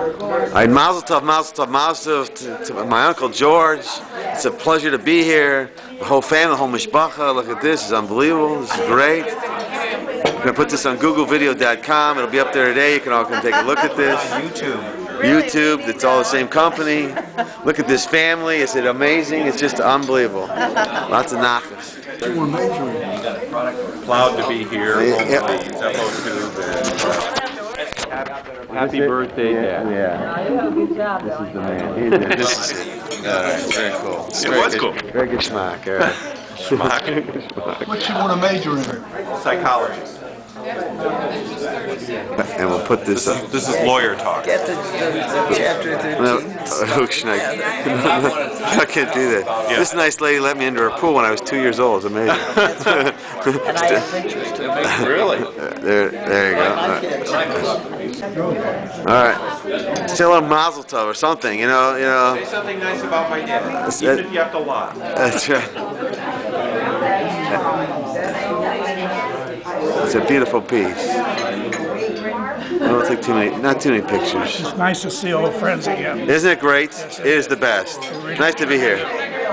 Mazel tov, mazel tov, mazel tov to my Uncle George. It's a pleasure to be here. The whole family, the whole mishpacha. Look at this. It's unbelievable. This is great. I'm going to put this on GoogleVideo.com. It'll be up there today. You can all come take a look at this. YouTube. It's all the same company. Look at this family. Is it amazing? It's just unbelievable. Lots of nachas. Proud to be here. Happy birthday, Dad. Yeah. Good job. This is the man. This is it. All right. Very cool. It was cool. Very good schmack. All right. Schmack. What you want to major in? Psychology. And we'll put this up. This is lawyer talk. Get the chapter 13. No, I can't do that. Yeah. This nice lady let me into her pool when I was 2 years old. It's amazing. And I have pictures too. Really? There you go. All right. Say a little mazel tov or something, you know. Say something nice about my dad, even if you have to lie. That's right. It's a beautiful piece. I don't take not too many pictures. It's nice to see old friends again. Isn't it great? It is the best. Nice to be here.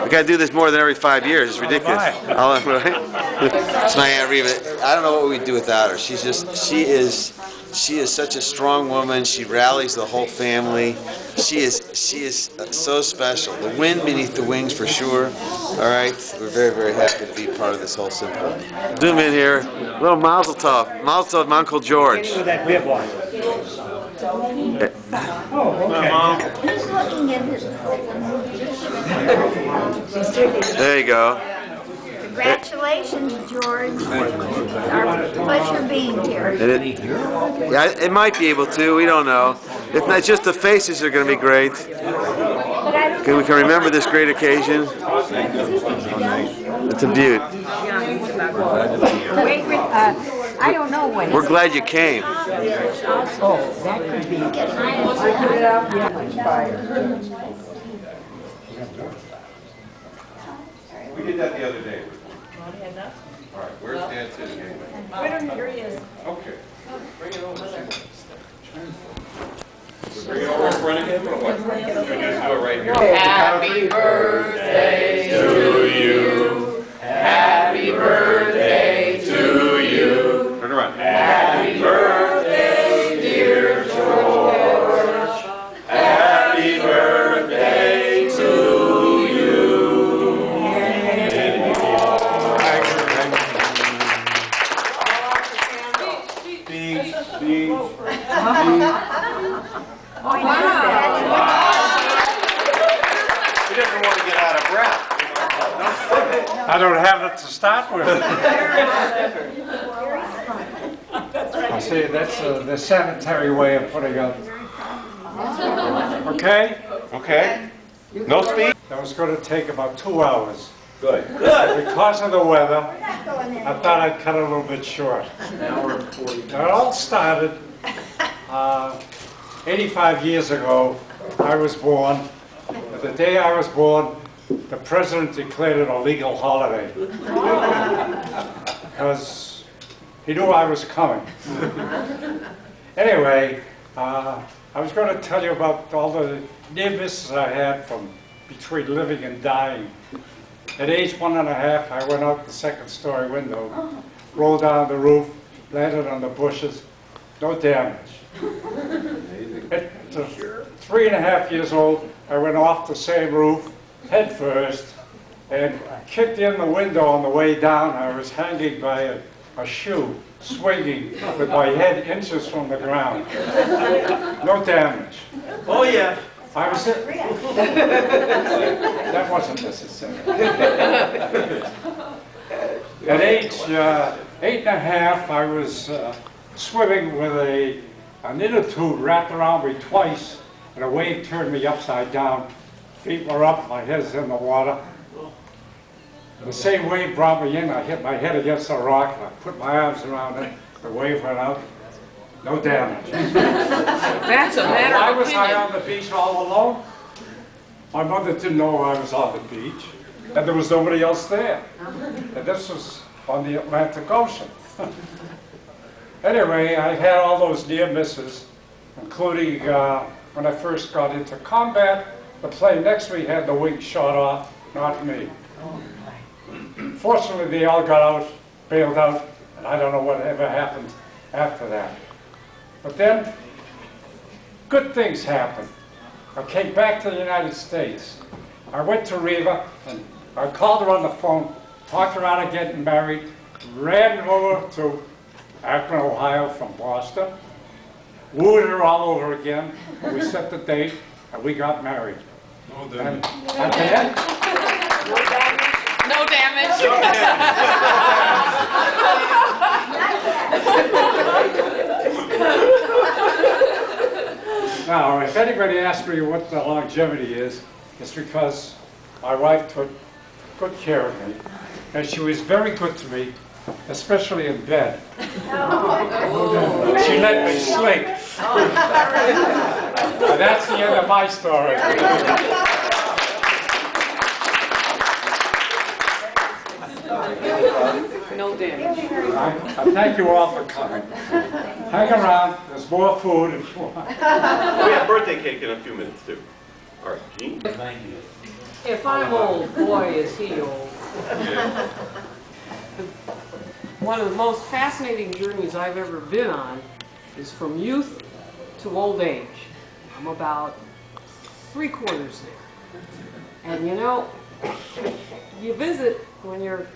We got to do this more than every 5 years. It's ridiculous. It's my Aunt Reva. I don't know what we'd do without her. She is such a strong woman. She rallies the whole family. She is so special. The wind beneath the wings for sure. All right, we're very, very happy to be part of this whole symphony. Zoom in here. A little mazel tov. Mazel tov, my Uncle George. That bib one. There you go. Congratulations, George. It's our pleasure being here. Yeah, it might be able to. We don't know. If not, just the faces are going to be great. Okay, we can remember this great occasion. It's a beaut. I don't know when. We're glad you came. Oh, that could be. We did that the other day. All right, where's Dad sitting? Here he is. Okay. Bring it over. Bring it over in front of him or what? We're going to do it right here. Happy birthday to you. Happy birthday to you. Turn around. Happy birthday, dear George. Happy birthday to you. He doesn't want to get out of breath. I don't have it to start with. I see, that's the sanitary way of putting up. Okay? Okay. No speed? That was going to take about 2 hours. Good. Because of the weather, I thought I'd cut it a little bit short. It all started 85 years ago. I was born. The day I was born, the president declared it a legal holiday because he knew I was coming. Anyway, I was going to tell you about all the near misses I had from between living and dying. At age 1.5, I went out the second-story window, rolled down the roof, landed on the bushes, no damage. At 3.5 years old, I went off the same roof, head first, and kicked in the window on the way down. I was hanging by a shoe, swinging with my head inches from the ground. No damage. Oh, yeah. I was that wasn't necessary. At age 8.5, I was swimming with a inner tube wrapped around me twice, and a wave turned me upside down. Feet were up, my head's in the water. The same wave brought me in. I hit my head against a rock, and I put my arms around it. The wave went out. No damage. That's a matter Why of was I opinion. on the beach all alone? My mother didn't know I was on the beach, and there was nobody else there. And this was on the Atlantic Ocean. Anyway, I had all those near misses, including when I first got into combat. The plane next to me had the wing shot off, not me. Fortunately, they all got out, bailed out, and I don't know what ever happened after that. But then, good things happened. I came back to the United States. I went to Reva, and I called her on the phone, talked her out of getting married, ran over to Akron, Ohio from Boston, wooed her all over again, and we set the date, and we got married. And at the end, No damage. now, if anybody asks me what the longevity is, it's because my wife took good care of me, and she was very good to me, especially in bed. She let me sleep. And that's the end of my story. No damage. I thank you all for coming. Hang around. There's more food if you want. We have birthday cake in a few minutes, too. All right, Gene? If I'm old, boy, is he old. One of the most fascinating journeys I've ever been on is from youth to old age. I'm about 3/4 there. And you know, you visit when you're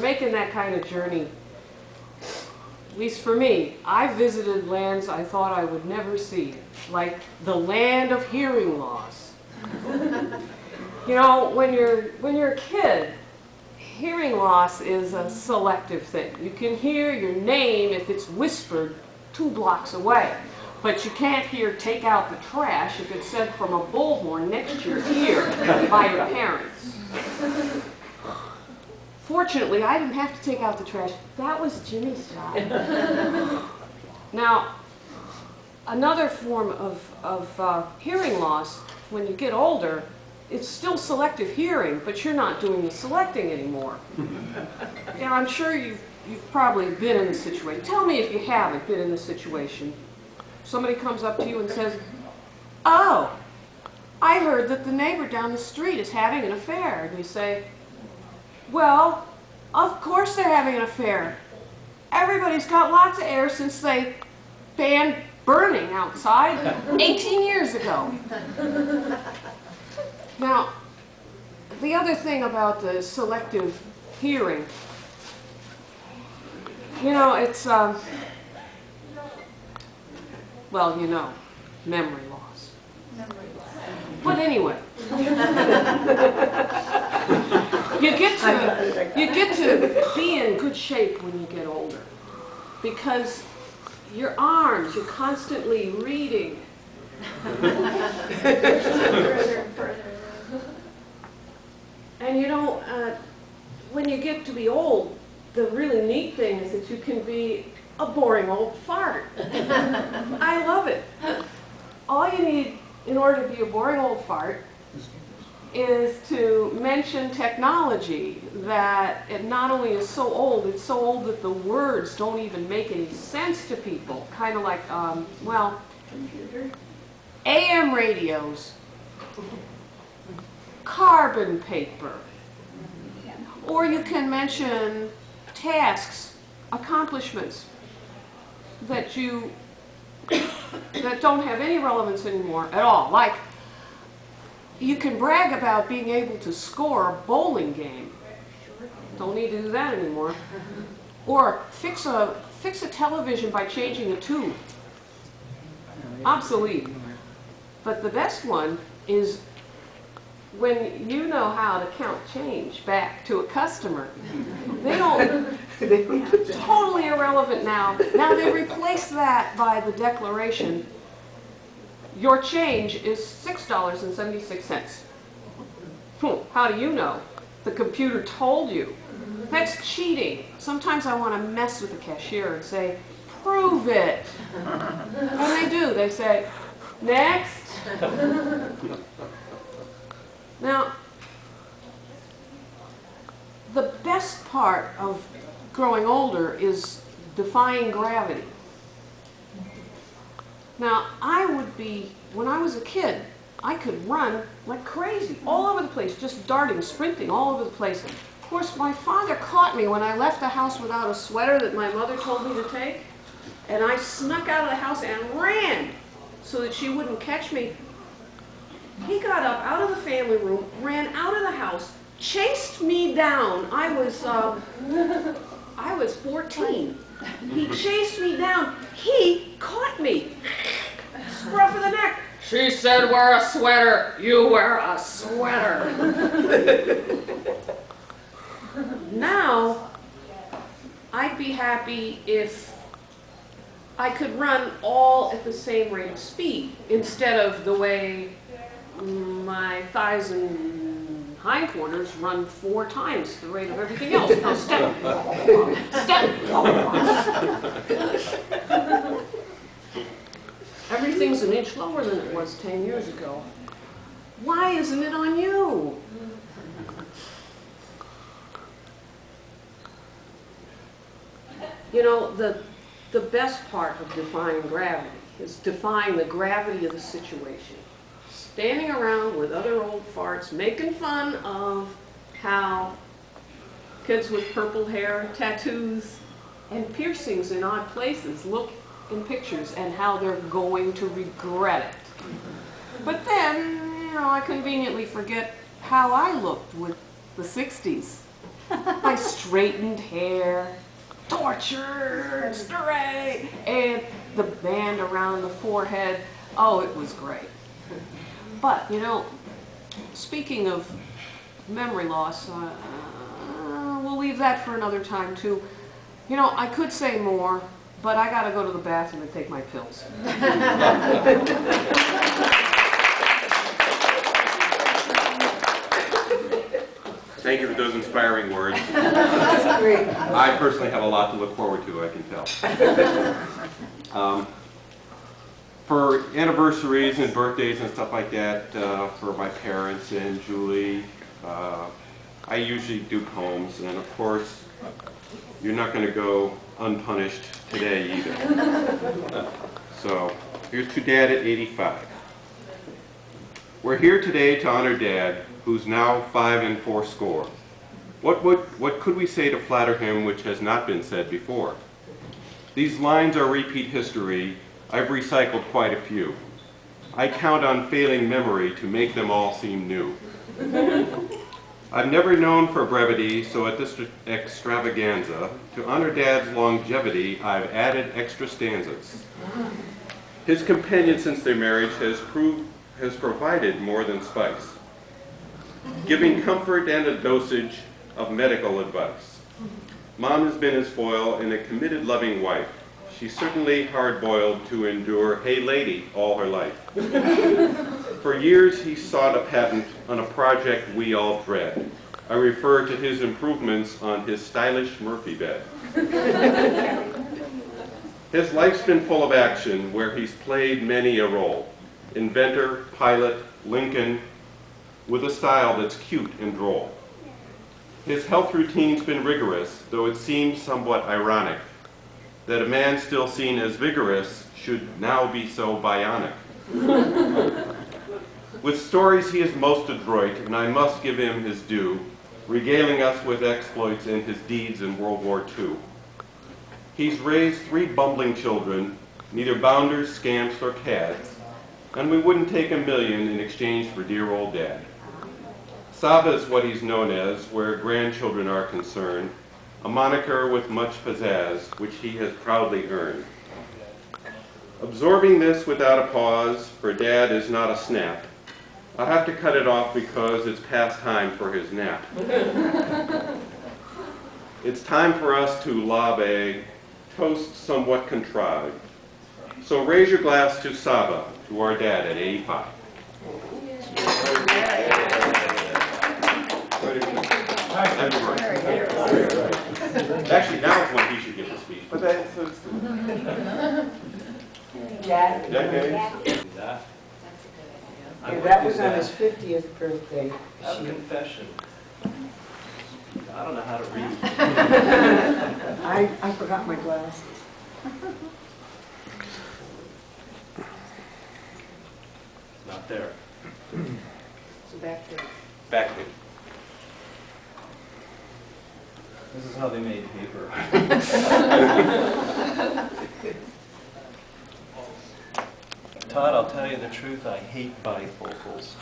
making that kind of journey. At least for me, I visited lands I thought I would never see, like the land of hearing loss. You know, when you're a kid, hearing loss is a selective thing. You can hear your name if it's whispered 2 blocks away, but you can't hear "take out the trash" if it's said from a bullhorn next to your ear by your parents. Fortunately, I didn't have to take out the trash. That was Jimmy's job. Now, another form of hearing loss, when you get older, it's still selective hearing, but you're not doing the selecting anymore. You know, I'm sure you've probably been in this situation. Tell me if you haven't been in this situation. Somebody comes up to you and says, "Oh, I heard that the neighbor down the street is having an affair." And you say, "Well, of course they're having an affair. Everybody's got lots of air since they banned burning outside 18 years ago." Now, the other thing about the selective hearing, you know, it's, well, you know, memory loss. But anyway, you get to be in good shape when you get older, because your arms, you're constantly reading. And you know, when you get to be old, the really neat thing is that you can be a boring old fart. I love it. All you need in order to be a boring old fart is to mention technology that it not only is so old, it's so old that the words don't even make any sense to people. Kind of like, well, AM radios, carbon paper, or you can mention tasks, accomplishments that don't have any relevance anymore at all. Like, you can brag about being able to score a bowling game. Don't need to do that anymore. Or fix a television by changing a tube. Obsolete. But the best one is when you know how to count change back to a customer. They're totally irrelevant now. Now they replace that by the declaration, "Your change is $6.76. How do you know? The computer told you. That's cheating. Sometimes I want to mess with the cashier and say, "Prove it." And they do. They say, "Next." Now, the best part of growing older is defying gravity. Now, I would be when I was a kid, I could run like crazy, all over the place, just darting, sprinting all over the place. Of course, my father caught me when I left the house without a sweater that my mother told me to take, and I snuck out of the house and ran so that she wouldn't catch me. He got up out of the family room, ran out of the house, chased me down. I was 14. He chased me down. He caught me. Scruff of the neck. She said, wear a sweater. You wear a sweater. Now, I'd be happy if I could run all at the same rate of speed instead of the way my thighs and hindquarters run 4 times the rate of everything else. No, step. Step. Everything's an inch lower than it was 10 years ago. Why isn't it on you? You know, the best part of defying gravity is defying the gravity of the situation. Standing around with other old farts making fun of how kids with purple hair, tattoos, and piercings in odd places look in pictures and how they're going to regret it. But then, you know, I conveniently forget how I looked with the 60s. My straightened hair, tortured, straight, and the band around the forehead. Oh, it was great. But, you know, speaking of memory loss, we'll leave that for another time, too. You know, I could say more, but I gotta go to the bathroom and take my pills. Thank you for those inspiring words. I personally have a lot to look forward to, I can tell. For anniversaries and birthdays and stuff like that, for my parents and Julie, I usually do poems, and of course, you're not going to go unpunished today either. So, here's to Dad at 85. We're here today to honor Dad, who's now 5 fourscore. What could we say to flatter him which has not been said before? These lines are repeat history. I've recycled quite a few. I count on failing memory to make them all seem new. I've never known for brevity, so at this extravaganza, to honor Dad's longevity, I've added extra stanzas. His companion since their marriage has provided more than spice, giving comfort and a dosage of medical advice. Mom has been his foil and a committed, loving wife. She's certainly hard-boiled to endure "Hey lady" all her life. For years he sought a patent on a project we all dread. I refer to his improvements on his stylish Murphy bed. His life's been full of action where he's played many a role. Inventor, pilot, Lincoln, with a style that's cute and droll. His health routine's been rigorous, though it seems somewhat ironic that a man still seen as vigorous should now be so bionic. With stories he is most adroit, and I must give him his due, regaling us with exploits and his deeds in World War II. He's raised 3 bumbling children, neither bounders, scamps, or cads, and we wouldn't take $1 million in exchange for dear old Dad. Saba is what he's known as, where grandchildren are concerned, a moniker with much pizzazz, which he has proudly earned. Absorbing this without a pause, for Dad is not a snap. I'll have to cut it off because it's past time for his nap. It's time for us to lob a toast somewhat contrived. So raise your glass to Saba, to our Dad at 85. Actually, now is when he should give the speech. But that's Dad? That was on his 50th birthday. Have a confession. I don't know how to read. I forgot my glasses. there. So back there. Back there. This is how they made paper. Todd, I'll tell you the truth, I hate bifocals.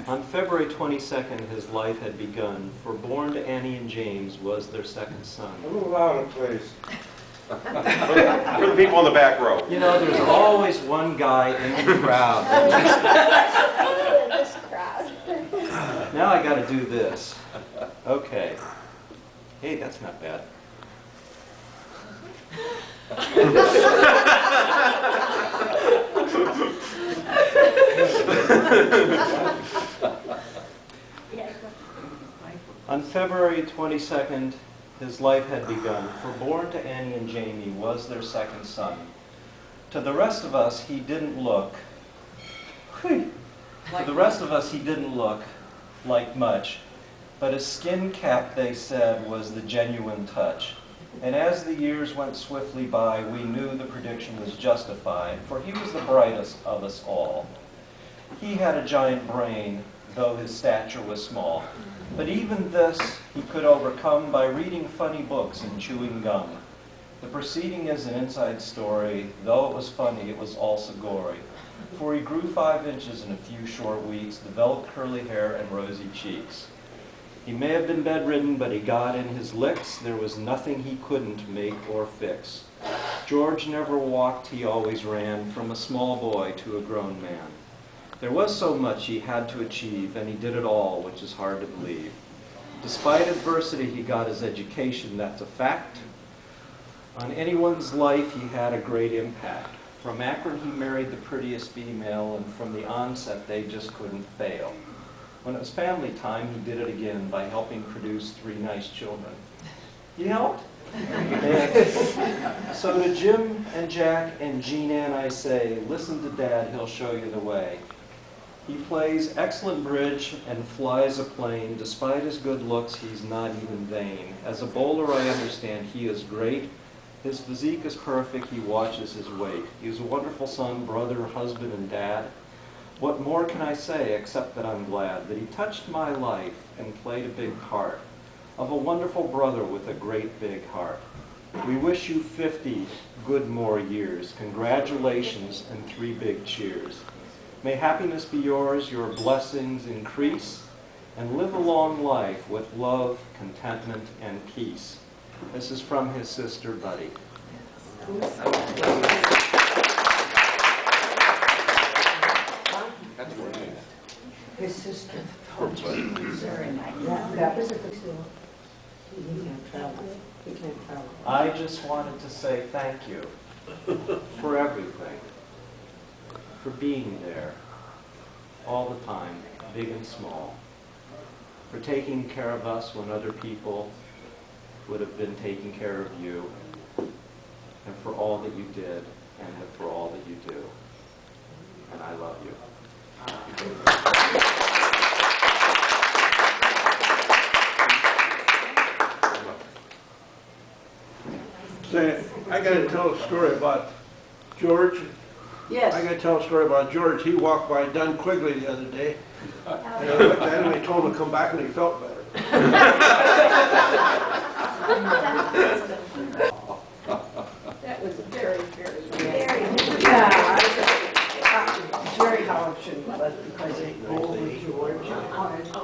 On February 22nd, his life had begun, for born to Annie and James was their second son. A little louder, please. For the people in the back row. You know, there's always one guy in the crowd. This crowd. Now I got to do this. Okay. Hey, that's not bad. On February 22nd, his life had begun, for born to Annie and Jamie was their second son. To the rest of us, he didn't look like much, but his skin cap, they said, was the genuine touch. And as the years went swiftly by, we knew the prediction was justified, for he was the brightest of us all. He had a giant brain, though his stature was small. But even this he could overcome by reading funny books and chewing gum. The proceeding is an inside story. Though it was funny, it was also gory. For he grew 5 inches in a few short weeks, developed curly hair and rosy cheeks. He may have been bedridden, but he got in his licks. There was nothing he couldn't make or fix. George never walked, he always ran, from a small boy to a grown man. There was so much he had to achieve, and he did it all, which is hard to believe. Despite adversity, he got his education, that's a fact. On anyone's life, he had a great impact. From Akron, he married the prettiest female, and from the onset, they just couldn't fail. When it was family time, he did it again by helping produce 3 nice children. He helped? So to Jim and Jack and Jean Ann I say, listen to Dad, he'll show you the way. He plays excellent bridge and flies a plane. Despite his good looks, he's not even vain. As a bowler, I understand he is great. His physique is perfect, he watches his weight. He's a wonderful son, brother, husband, and dad. What more can I say except that I'm glad that he touched my life and played a big part of a wonderful brother with a great big heart. We wish you 50 good more years. Congratulations and 3 big cheers. May happiness be yours, your blessings increase, and live a long life with love, contentment, and peace. This is from his sister, Buddy. His sister. Very nice. That was a good deal. He can't travel. He can't travel. I just wanted to say thank you for everything, for being there all the time, big and small, for taking care of us when other people would have been taking care of you, and for all that you did and for all that you do. And I love you. Say, I got to tell a story about George. Yes. I got to tell a story about George. He walked by Dunn Quigley the other day. And I looked at him and he told him to come back and he felt better. That was very, very, Very. Yeah. Jerry Howard shouldn't have left because they go with George.